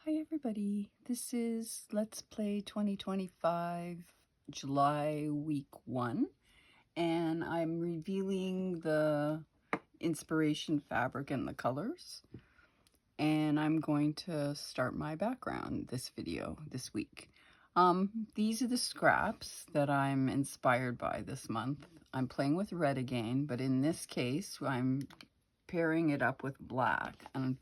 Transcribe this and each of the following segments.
Hi everybody, this is Let's Play 2025 July week 1, and I'm revealing the inspiration fabric and the colors, and I'm going to start my background this video this week. These are the scraps that I'm inspired by this month. I'm playing with red again, but in this case I'm pairing it up with black, and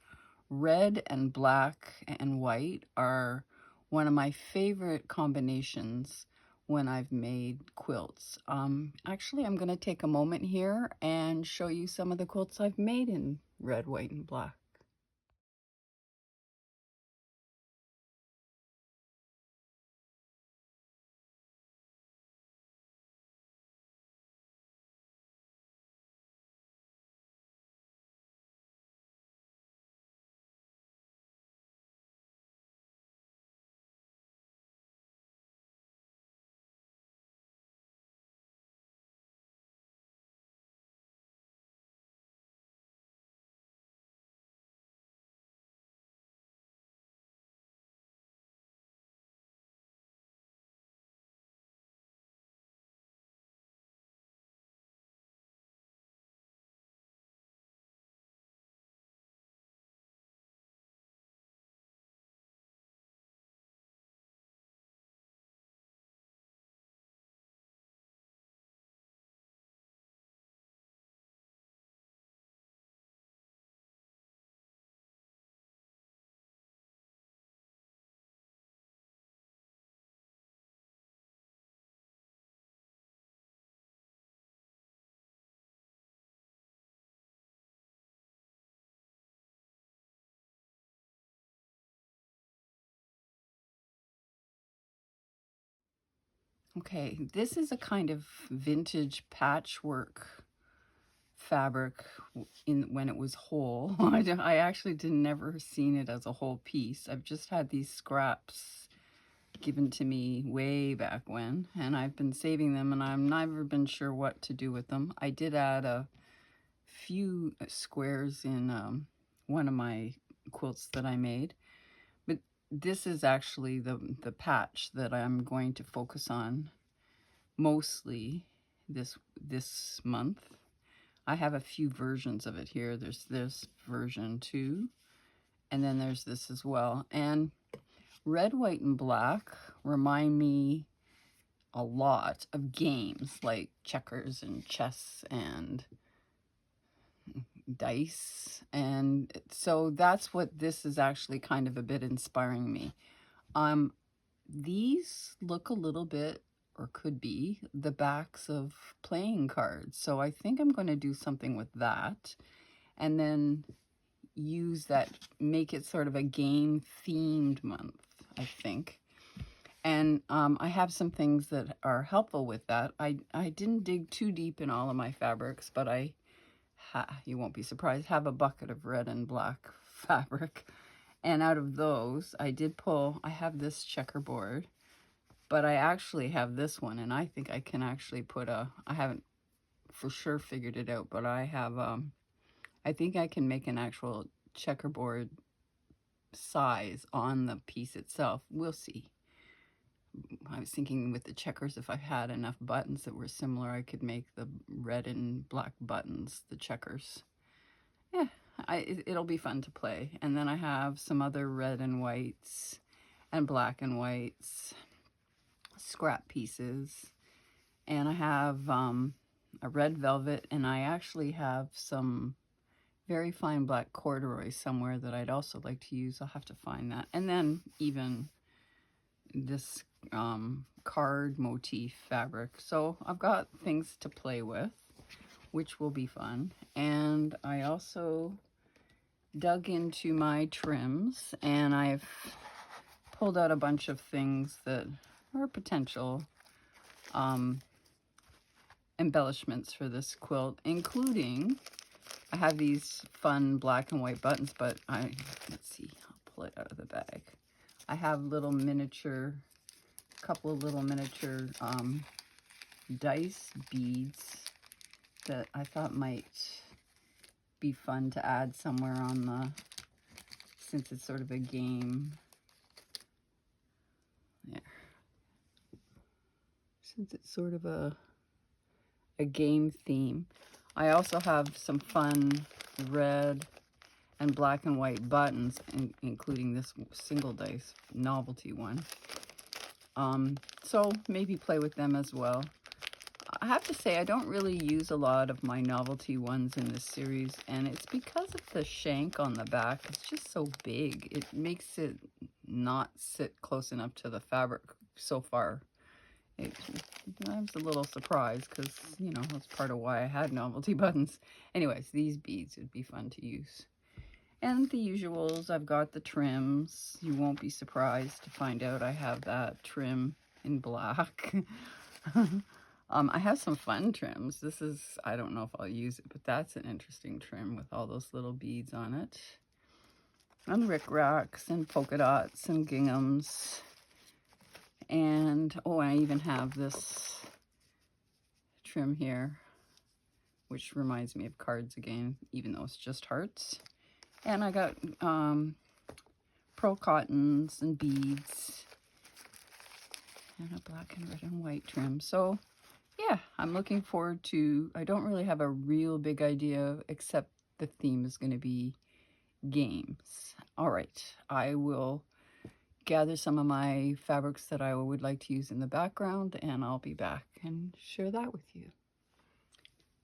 red and black and white are one of my favorite combinations when I've made quilts. Actually, I'm going to take a moment here and show you some of the quilts I've made in red, white, and black. Okay, this is a kind of vintage patchwork fabric when it was whole. I actually never seen it as a whole piece. I've just had these scraps given to me way back when, and I've been saving them, and I've never been sure what to do with them. I did add a few squares in one of my quilts that I made, but this is actually the patch that I'm going to focus on mostly this month. I have a few versions of it here. There's this version 2, and then there's this as well. And red, white, and black remind me a lot of games like checkers and chess and dice. And so that's what this is actually kind of a bit inspiring me. These look a little bit, or could be, the backs of playing cards. So I think I'm going to do something with that, and then use that, make it sort of a game themed month, I think. And I have some things that are helpful with that. I didn't dig too deep in all of my fabrics, but you won't be surprised, have a bucket of red and black fabric. And out of those, I have this checkerboard, but I actually have this one, and I think I can actually I haven't for sure figured it out, but I have, I think I can make an actual checkerboard size on the piece itself. We'll see. I was thinking with the checkers, if I had enough buttons that were similar, I could make the red and black buttons, the checkers. Yeah, it'll be fun to play. And then I have some other red and whites and black and whites scrap pieces. And I have a red velvet, and I actually have some very fine black corduroy somewhere that I'd also like to use. I'll have to find that. And then even this card motif fabric. So I've got things to play with, which will be fun. And I also dug into my trims, and I've pulled out a bunch of things that are potential embellishments for this quilt, including, I have these fun black and white buttons, but let's see, I'll pull it out of the bag. I have couple of little miniature dice beads that I thought might be fun to add somewhere on since it's sort of a game since it's sort of a game theme. I also have some fun red and black and white buttons, including this single dice novelty one. So maybe play with them as well. I have to say I don't really use a lot of my novelty ones in this series, and it's because of the shank on the back. It's just so big. It makes it not sit close enough to the fabric so far. I was a little surprised because, you know, that's part of why I had novelty buttons. Anyways, these beads would be fun to use. And the usuals, I've got the trims. You won't be surprised to find out I have that trim in black. I have some fun trims. This is, I don't know if I'll use it, but that's an interesting trim with all those little beads on it. And rickracks and polka dots and ginghams. And, oh, I even have this trim here, which reminds me of cards again, even though it's just hearts. And I got pearl cottons and beads and a black and red and white trim. So yeah, I'm looking forward to, I don't really have a real big idea, except the theme is going to be games. All right, I will gather some of my fabrics that I would like to use in the background, and I'll be back and share that with you.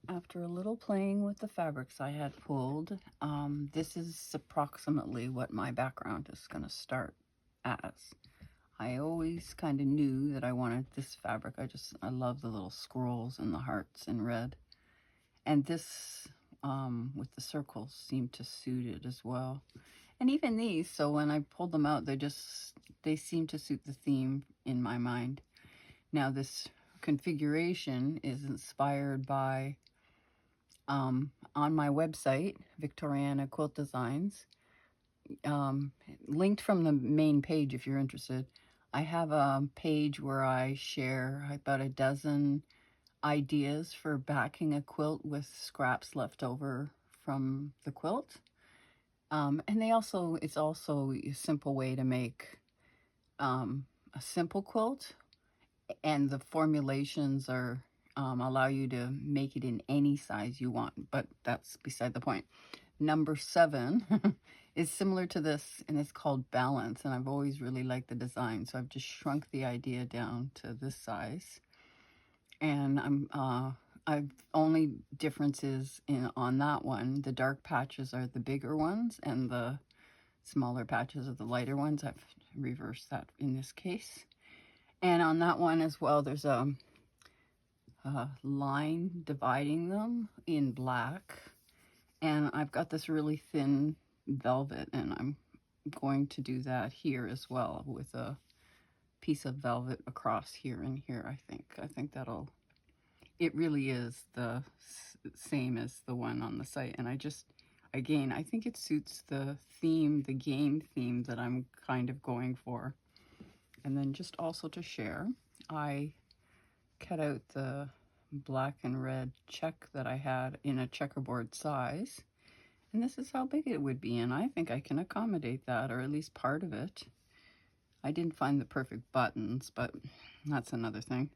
After a little playing with the fabrics I had pulled, this is approximately what my background is going to start as. I always kind of knew that I wanted this fabric. I love the little scrolls and the hearts in red. And this, with the circles, seemed to suit it as well. And even these, so when I pulled them out, they seem to suit the theme in my mind. Now this configuration is inspired by, on my website, Victoriana Quilt Designs, linked from the main page if you're interested. I have a page where I share about a dozen ideas for backing a quilt with scraps left over from the quilt. And it's also a simple way to make a simple quilt, and the formulations are allow you to make it in any size you want, but that's beside the point. Number 7 is similar to this, and it's called Balance, and I've always really liked the design, so I've just shrunk the idea down to this size. And I've only differences on that one. The dark patches are the bigger ones, and the smaller patches are the lighter ones. I've reversed that in this case. And on that one as well, there's a line dividing them in black. And I've got this really thin velvet, and I'm going to do that here as well with a piece of velvet across here and here, I think. I think it really is the same as the one on the site. And again, I think it suits the theme, the game theme that I'm kind of going for. And then just also to share, I cut out the black and red check that I had in a checkerboard size, and this is how big it would be, and I think I can accommodate that, or at least part of it. I didn't find the perfect buttons, but that's another thing.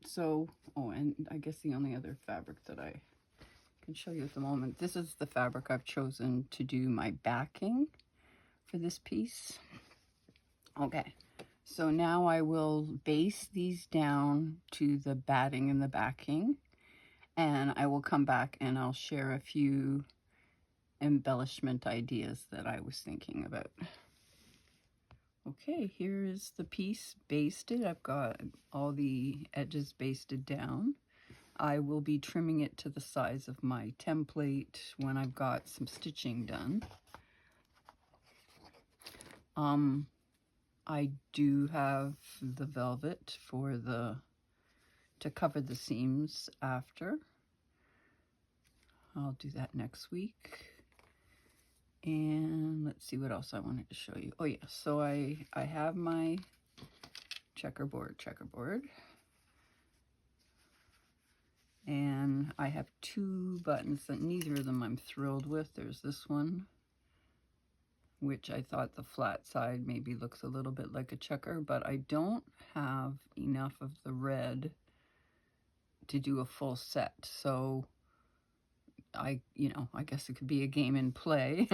So, and I guess the only other fabric that I can show you at the moment, this is the fabric I've chosen to do my backing for this piece. Okay, so now I will base these down to the batting and the backing, and I will come back and I'll share a few embellishment ideas that I was thinking about. Okay, here is the piece basted. I've got all the edges basted down. I will be trimming it to the size of my template when I've got some stitching done. I do have the velvet to cover the seams after. I'll do that next week. And let's see what else I wanted to show you. Oh yeah, so I have my checkerboard. And I have 2 buttons that neither of them I'm thrilled with. There's this one, which I thought the flat side maybe looks a little bit like a checker, but I don't have enough of the red to do a full set. So I guess it could be a game in play.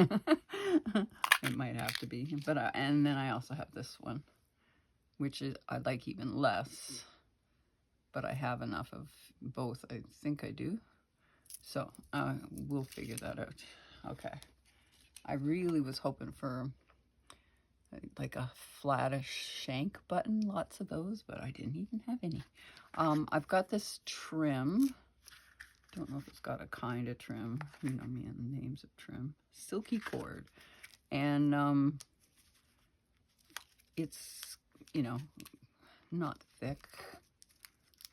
It might have to be, but and then I also have this one, which is I like even less, but I have enough of both. I think I do. So we'll figure that out. Okay. I really was hoping for like a flattish shank button, lots of those, but I didn't even have any. I've got this trim. Don't know if it's got a kind of trim. You know me and the names of trim. Silky cord. And it's, not thick.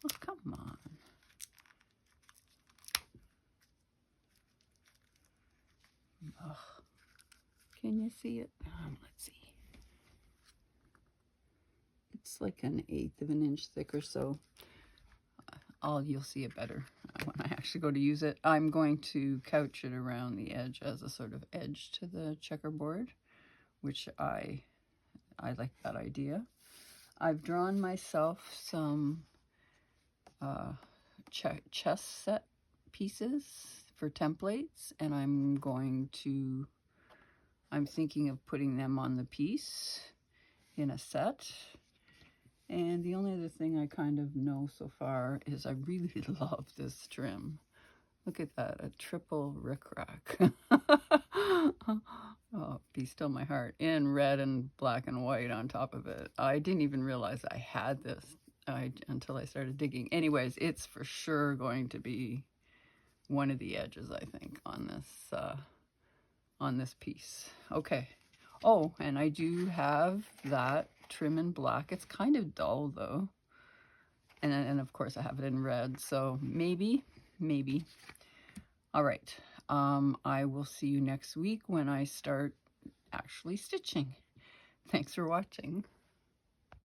Oh, come on. Ugh. Can you see it? Let's see. It's like 1/8 of an inch thick or so. You'll see it better when I actually go to use it. I'm going to couch it around the edge as a sort of edge to the checkerboard, which I like that idea. I've drawn myself some chess set pieces for templates, and I'm thinking of putting them on the piece in a set. And the only other thing I kind of know so far is I really love this trim. Look at that, a triple rickrack. Oh, be still my heart. In red and black and white on top of it. I didn't even realize I had this until I started digging. Anyways, it's for sure going to be one of the edges, I think, on this piece. Okay. Oh, and I do have that trim in black. It's kind of dull though. And of course I have it in red, so maybe. All right. I will see you next week when I start actually stitching. Thanks for watching.